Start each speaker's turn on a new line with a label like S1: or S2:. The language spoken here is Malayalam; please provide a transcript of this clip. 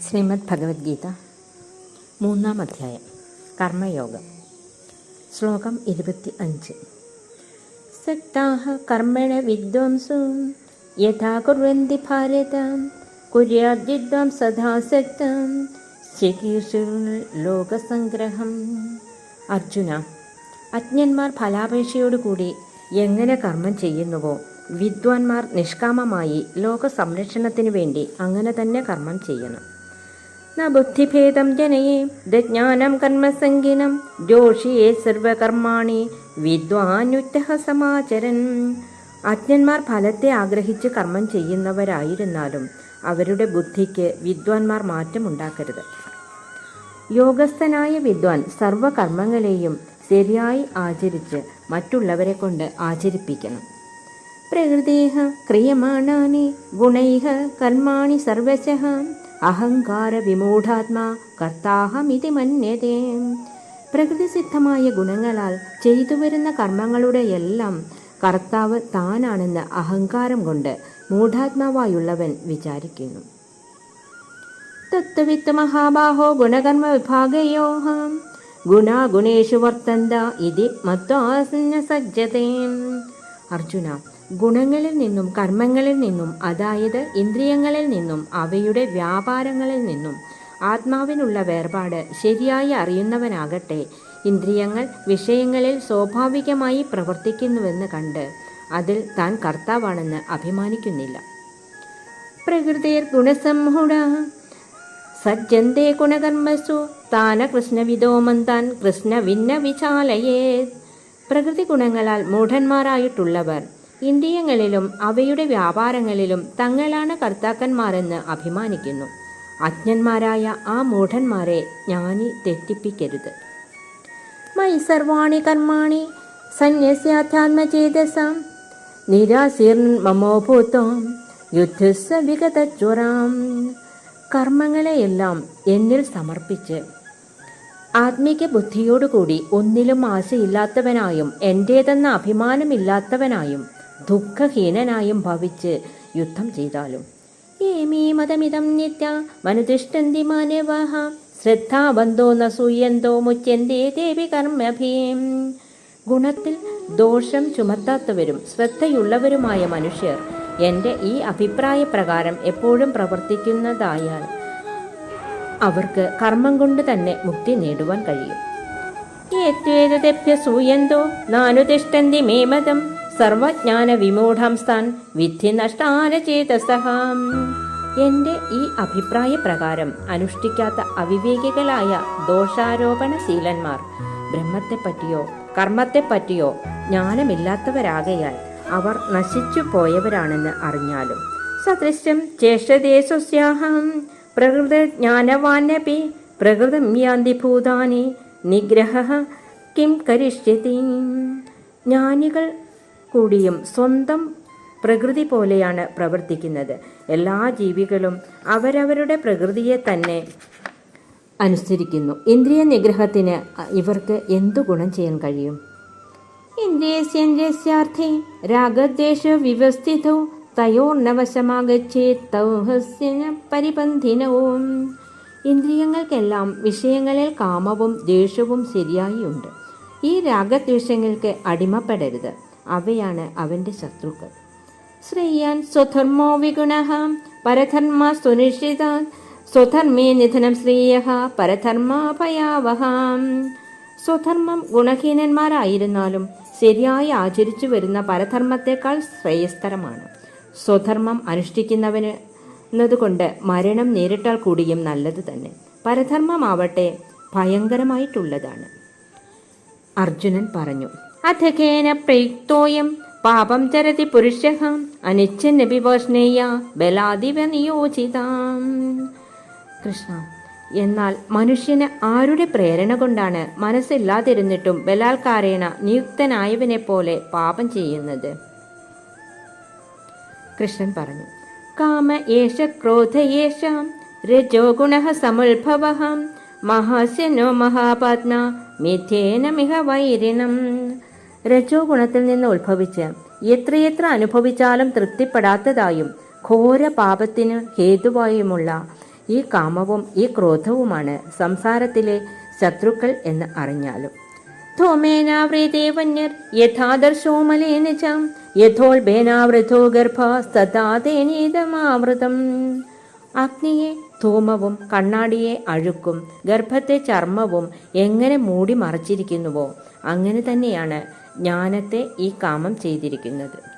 S1: ശ്രീമദ് ഭഗവത്ഗീത 3-ാം അധ്യായം കർമ്മയോഗം. ശ്ലോകം 25. സക്താഃ കർമ്മണ വിദ്വാംസോ യഥാ കുർവന്തി ഭാരത കുര്യാത് വിദ്വാംസഥാസക്തം ചികീർഷുർ ലോകസംഗ്രഹം. അർജുന, അജ്ഞന്മാർ ഫലാപേക്ഷയോടുകൂടി എങ്ങനെ കർമ്മം ചെയ്യുന്നുവോ വിദ്വാൻമാർ നിഷ്കാമമായി ലോക സംരക്ഷണത്തിനു വേണ്ടി അങ്ങനെ തന്നെ കർമ്മം ചെയ്യണം. ന ബുദ്ധിഭേദം ജനയേ ദജ്ഞാനം കർമ്മസംഗിനം ജോഷിയേ സർവകർമാണി വിദ്വാനുറ്റഃ സമാചരൻ. അജ്ഞന്മാർ ഫലത്തെ ആഗ്രഹിച്ച് കർമ്മം ചെയ്യുന്നവരായിരുന്നാലും അവരുടെ ബുദ്ധിക്ക് വിദ്വാൻമാർ മാറ്റമുണ്ടാക്കരുത്. യോഗസ്ഥനായ വിദ്വാൻ സർവകർമ്മങ്ങളെയും ശരിയായി ആചരിച്ച് മറ്റുള്ളവരെ കൊണ്ട് ആചരിപ്പിക്കണം. പ്രകൃതേഹ ക്രിയമാണാനി ഗുണൈഹ കർമാണി സർവശഃ അഹങ്കാര വിമൂഢാത്മാ കർത്താഹമിതി മന്യതേ. പ്രകൃതിസിദ്ധമായ ഗുണങ്ങളാൽ ചെയ്തു വരുന്ന കർമ്മങ്ങളുടെ എല്ലാം കർത്താവ് താനാണെന്ന് അഹങ്കാരം കൊണ്ട് മൂഢാത്മാവായുള്ളവൻ വിചാരിക്കുന്നു. തത്വവിത്ത് മഹാബാഹോ ഗുണകർമ്മ വിഭാഗയോഃ ഗുണാഗുണേഷു വർത്തന്ത ഇതി മത്വാസ്യ സജ്ജതേ. അർജുന, ഗുണങ്ങളിൽ നിന്നും കർമ്മങ്ങളിൽ നിന്നും, അതായത് ഇന്ദ്രിയങ്ങളിൽ നിന്നും അവയുടെ വ്യാപാരങ്ങളിൽ നിന്നും ആത്മാവിനുള്ള വേർപാട് ശരിയായി അറിയുന്നവനാകട്ടെ ഇന്ദ്രിയങ്ങൾ വിഷയങ്ങളിൽ സ്വാഭാവികമായി പ്രവർത്തിക്കുന്നുവെന്ന് കണ്ട് അതിൽ താൻ കർത്താവാണെന്ന് അഭിമാനിക്കുന്നില്ല. പ്രകൃതിർ ഗുണസംഹുട സജ്ജന്തേ ഗുണകർമ്മസു താന കൃഷ്ണവിദോ മന്താൻ കൃഷ്ണവിന്ന വിചാലയേത്. പ്രകൃതി ഗുണങ്ങളാൽ മൂഢന്മാരായിട്ടുള്ളവർ ഇന്ദ്രിയങ്ങളിലും അവയുടെ വ്യാപാരങ്ങളിലും തങ്ങളാണ് കർത്താക്കന്മാരെന്ന് അഭിമാനിക്കുന്നു. അജ്ഞന്മാരായ ആ മൂഢന്മാരെ ജ്ഞാനി തെറ്റിപ്പിക്കരുത്. മയി സർവാണി കർമാണി സന്യസ്യാധ്യാത്മചേതസാം നിരാശീർമമോഭൂതം യുദ്ധസ്സ വിഗതജ്വരാം. കർമ്മങ്ങളെയെല്ലാം എന്നിൽ സമർപ്പിച്ച് ആത്മീക ബുദ്ധിയോടുകൂടി ഒന്നിലും ആശയില്ലാത്തവനായും എൻ്റേതെന്ന അഭിമാനമില്ലാത്തവനായും ദുഃഖഹീനനായും ഭവിച്ച് യുദ്ധം ചെയ്താലും ഏമീ മതമിതം നിത്യ മനുതിഷ്ഠന്തി മാനവാഃ ശ്രദ്ധാവന്തോ ന സൂയന്തോ മുച്യന്തേ ദേവി കർമ്മഭീം. ഗുണത്തിൽ ദോഷം ചുമത്താത്തവരും ശ്രദ്ധയുള്ളവരുമായ മനുഷ്യർ എൻ്റെ ഈ അഭിപ്രായ പ്രകാരം എപ്പോഴും പ്രവർത്തിക്കുന്നതായാൽ അവർക്ക് കർമ്മം കൊണ്ട് തന്നെ മുക്തി നേടുവാൻ കഴിയും. യേത്വേതഭ്യസൂയന്തോ നാനുതിഷ്ഠന്തി മേ മതം സർവജ്ഞാന വിമൂഢംസ്ഥാൻ വിദ്ധി നഷ്ടാന ചേതസഃ. എൻ്റെ ഈ അഭിപ്രായ പ്രകാരം അനുഷ്ഠിക്കാത്ത അവിവേകികളായ ദോഷാരോപണശീലന്മാർ ബ്രഹ്മത്തെപ്പറ്റിയോ കർമ്മത്തെപ്പറ്റിയോ ജ്ഞാനമില്ലാത്തവരാകയാൽ അവർ നശിച്ചു പോയവരാണെന്ന് അറിഞ്ഞാലും സദൃശം ചേഷ്ടതേ സ്വസ്യാഹം പ്രകൃതജ്ഞാനവാനപി പ്രകൃതം യാന്തി ഭൂതാനി നിഗ്രഹഃ കിം കരിഷ്യതി. ജ്ഞാനികൾ കൂടിയും സ്വന്തം പ്രകൃതി പോലെയാണ് പ്രവർത്തിക്കുന്നത്. എല്ലാ ജീവികളും അവരവരുടെ പ്രകൃതിയെ തന്നെ അനുസരിക്കുന്നു. ഇന്ദ്രിയ നിഗ്രഹത്തിന് ഇവർക്ക് എന്തു ഗുണം ചെയ്യാൻ കഴിയും? ഇന്ദ്രിയസ്യേന്ദ്രിയസ്യാർത്ഥേ രാഗദ്വേഷ വിവസ്ഥിതോ തയോർണവശമാഗച്ഛേത് തൗഹസ്യ പരിപന്ഥിനോ. ഇന്ദ്രിയങ്ങൾക്കെല്ലാം വിഷയങ്ങളിൽ കാമവും ദ്വേഷവും ശരിയായി ഉണ്ട്. ഈ രാഗദ്വേഷങ്ങൾക്ക് അടിമപ്പെടരുത്, അവയാണ് അവൻ്റെ ശത്രുക്കൾ. ശ്രേയാൻ സ്വധർമ്മോ വിഗുണഃ പരധർമ്മ സുനിശ്ചിതാൻ സ്വധർമ്മേ നിധനം ശ്രേയഃ പരധർമ്മ ഭയാവഹം. സ്വധർമ്മം ഗുണഹീനന്മാരായിരുന്നാലും ശരിയായി ആചരിച്ചു വരുന്ന പരധർമ്മത്തെക്കാൾ ശ്രേയസ്കരമാണ്. സ്വധർമ്മം അനുഷ്ഠിക്കുന്നവനെന്നതുകൊണ്ട് മരണം നേരിട്ടാൽ കൂടിയും നല്ലത് തന്നെ. പരധർമ്മമാവട്ടെ ഭയങ്കരമായിട്ടുള്ളതാണ്. അർജുനൻ പറഞ്ഞു, അധകേന പ്രയുക്തോയം പാപം ചരതി പുരുഷഃ അനിച്ഛന്നപി വഷ്ണേയ ബലാദിവ നിയോജിതാം. കൃഷ്ണ, എന്നാൽ മനുഷ്യന് ആരുടെ പ്രേരണ കൊണ്ടാണ് മനസ്സില്ലാതിരുന്നിട്ടും ബലാത്കാരേണ നിയുക്തനായവനെ പോലെ പാപം ചെയ്യുന്നത്? കൃഷ്ണൻ പറഞ്ഞു, കാമ ഏഷ ക്രോധ ഏഷ രജോ ഗുണഃ സമുത്ഭവഃ മഹാസ്യനോ മഹാപാത്മ മിഥ്യേന മിഹ വൈരിണം. രജോ ഗുണത്തിൽ നിന്ന് ഉത്ഭവിച്ച് എത്രയെത്ര അനുഭവിച്ചാലും തൃപ്തിപ്പെടാത്തതായും ഘോര പാപത്തിന് ഹേതുവായുമുള്ള ഈ കാമവും ഈ ക്രോധവുമാണ് സംസാരത്തിലെ ശത്രുക്കൾ എന്ന് അറിഞ്ഞാലും. ധൂമേനാവൃതേ വന്യർ യഥാദർശോ മലേന ച യഥോൽബേനാവൃതോ ഗർഭാസ്തഥാ തേനീതമാവൃതം. അഗ്നിയെ ധൂമവും കണ്ണാടിയെ അഴുക്കും ഗർഭത്തെ ചർമ്മവും എങ്ങനെ മൂടി മറച്ചിരിക്കുന്നുവോ അങ്ങനെ തന്നെയാണ് ജ്ഞാനത്തെ ഈ കാമം ചെയ്തിരിക്കുന്നത്.